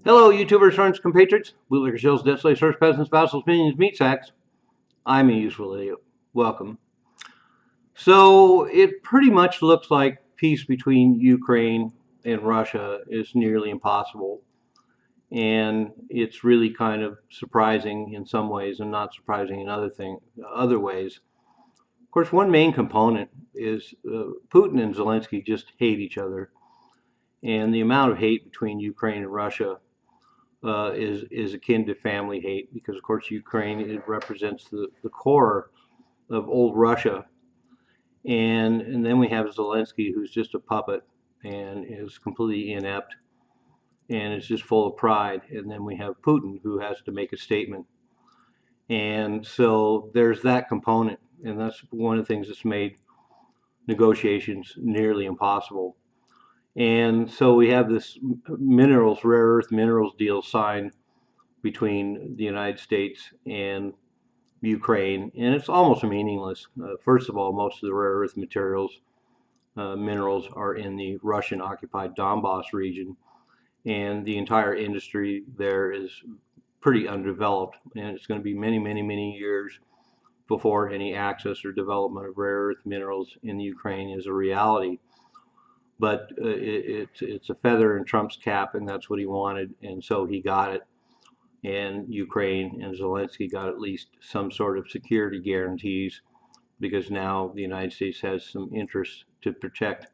Hello, YouTubers, friends, compatriots, bootlicker shills, debt slaves, first peasants, vassals, minions, meat sacks. I'm a useful idiot. Welcome. So it pretty much looks like peace between Ukraine and Russia is nearly impossible, and it's really kind of surprising in some ways and not surprising in other ways. Of course, one main component is Putin and Zelensky just hate each other, and the amount of hate between Ukraine and Russia is akin to family hate because, of course, Ukraine it represents the core of old Russia, and then we have Zelensky, who's just a puppet and is completely inept and is just full of pride, and then we have Putin, who has to make a statement, and so there's that component, and that's one of the things that's made negotiations nearly impossible. And so we have this rare earth minerals deal signed between the United States and Ukraine, and it's almost meaningless. First of all, most of the rare earth minerals are in the Russian occupied Donbass region, and the entire industry there is pretty undeveloped, and it's going to be many, many, many years before any access or development of rare earth minerals in the Ukraine is a reality. But it's a feather in Trump's cap, and that's what he wanted, and so he got it. And Ukraine and Zelensky got at least some sort of security guarantees because now the United States has some interest to protect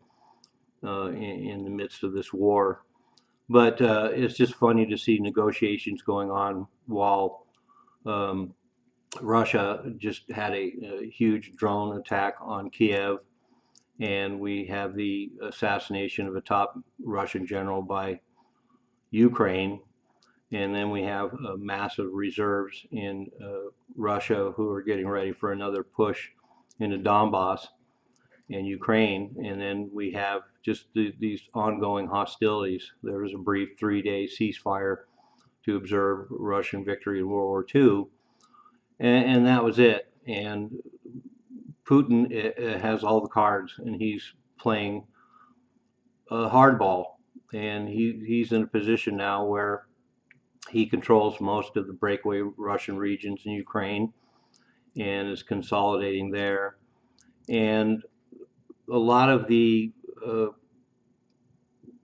in the midst of this war. But it's just funny to see negotiations going on while um, Russia just had a huge drone attack on Kiev, and we have the assassination of a top Russian general by Ukraine, and then we have massive reserves in Russia who are getting ready for another push into Donbass and Ukraine. And then we have just these ongoing hostilities. There was a brief 3-day ceasefire to observe Russian victory in World War II, and that was it. And Putin has all the cards, and he's playing hardball. And he's in a position now where he controls most of the breakaway Russian regions in Ukraine and is consolidating there. And a lot of the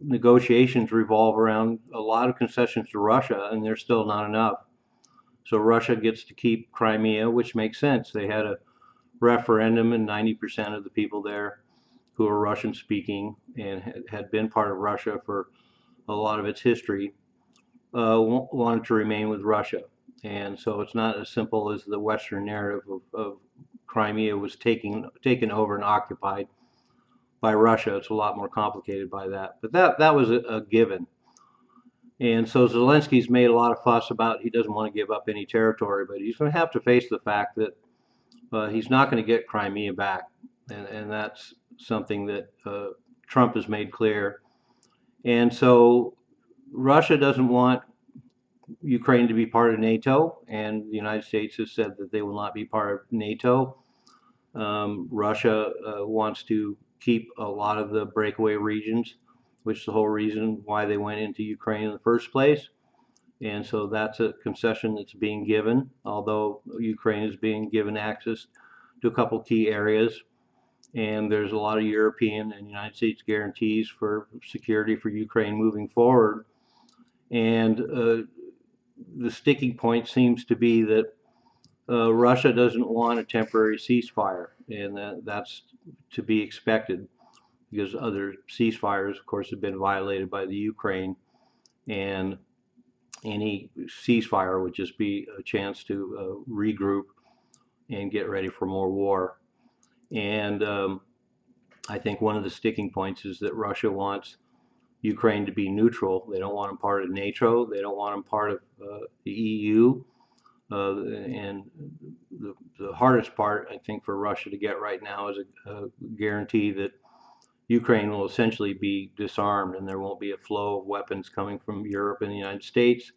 negotiations revolve around a lot of concessions to Russia, and there's still not enough. So Russia gets to keep Crimea, which makes sense. They had a referendum, and 90% of the people there who are Russian speaking and had been part of Russia for a lot of its history wanted to remain with Russia. And so it's not as simple as the Western narrative of Crimea was taken over and occupied by Russia. It's a lot more complicated by that. But that was a given. And so Zelensky's made a lot of fuss about he doesn't want to give up any territory, but he's going to have to face the fact that he's not going to get Crimea back. And that's something that Trump has made clear. And so Russia doesn't want Ukraine to be part of NATO, and the United States has said that they will not be part of NATO. Russia wants to keep a lot of the breakaway regions, which is the whole reason why they went into Ukraine in the first place. And so that's a concession that's being given, although Ukraine is being given access to a couple key areas. And there's a lot of European and United States guarantees for security for Ukraine moving forward. And the sticking point seems to be that Russia doesn't want a temporary ceasefire, and that's to be expected because other ceasefires, of course, have been violated by the Ukraine, and any ceasefire would just be a chance to regroup and get ready for more war. And I think one of the sticking points is that Russia wants Ukraine to be neutral. They don't want them part of NATO. They don't want them part of the EU. And the hardest part, I think, for Russia to get right now is a guarantee that Ukraine will essentially be disarmed and there won't be a flow of weapons coming from Europe and the United States,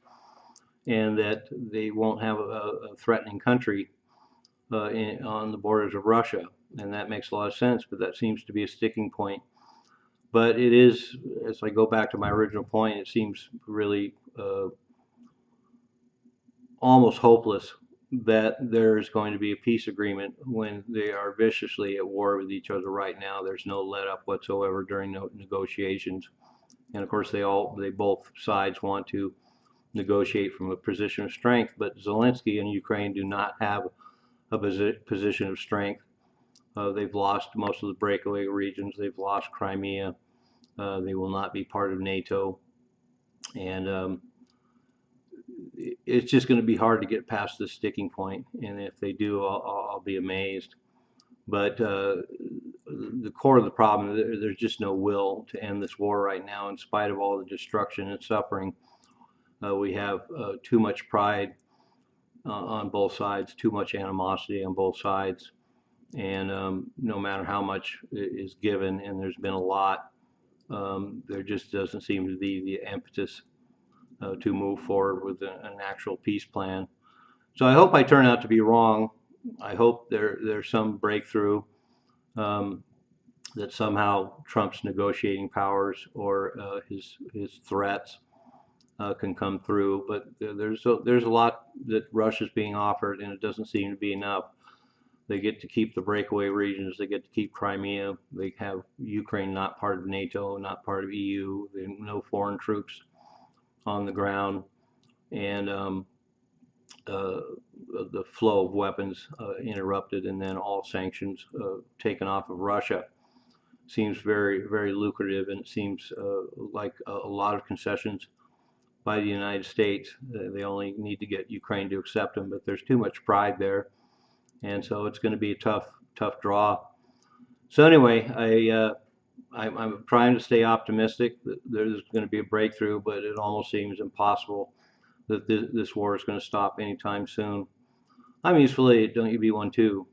and that they won't have a threatening country on the borders of Russia. And that makes a lot of sense, but that seems to be a sticking point. But it is, as I go back to my original point, it seems really almost hopeless that there's going to be a peace agreement when they are viciously at war with each other right now. There's no let up whatsoever during negotiations, and of course they both sides want to negotiate from a position of strength. But Zelensky and Ukraine do not have a position of strength. They've lost most of the breakaway regions. They've lost Crimea. They will not be part of NATO, and it's just going to be hard to get past this sticking point. And if they do, I'll be amazed. But the core of the problem, there's just no will to end this war right now, in spite of all the destruction and suffering. We have too much pride on both sides, too much animosity on both sides. And no matter how much is given, and there's been a lot, there just doesn't seem to be the impetus to move forward with an actual peace plan. So I hope I turn out to be wrong. I hope there's some breakthrough, that somehow Trump's negotiating powers or his threats can come through. But there's a lot that Russia's being offered, and it doesn't seem to be enough. They get to keep the breakaway regions. They get to keep Crimea. They have Ukraine not part of NATO, not part of EU. They have no foreign troops on the ground, and the flow of weapons interrupted, and then all sanctions taken off of Russia. Seems very, very lucrative, and it seems like a lot of concessions by the United States. They only need to get Ukraine to accept them, but there's too much pride there, and so it's going to be a tough draw. So anyway, I'm trying to stay optimistic that there's going to be a breakthrough, but it almost seems impossible that this war is going to stop anytime soon. I'm useful. Don't you be one too.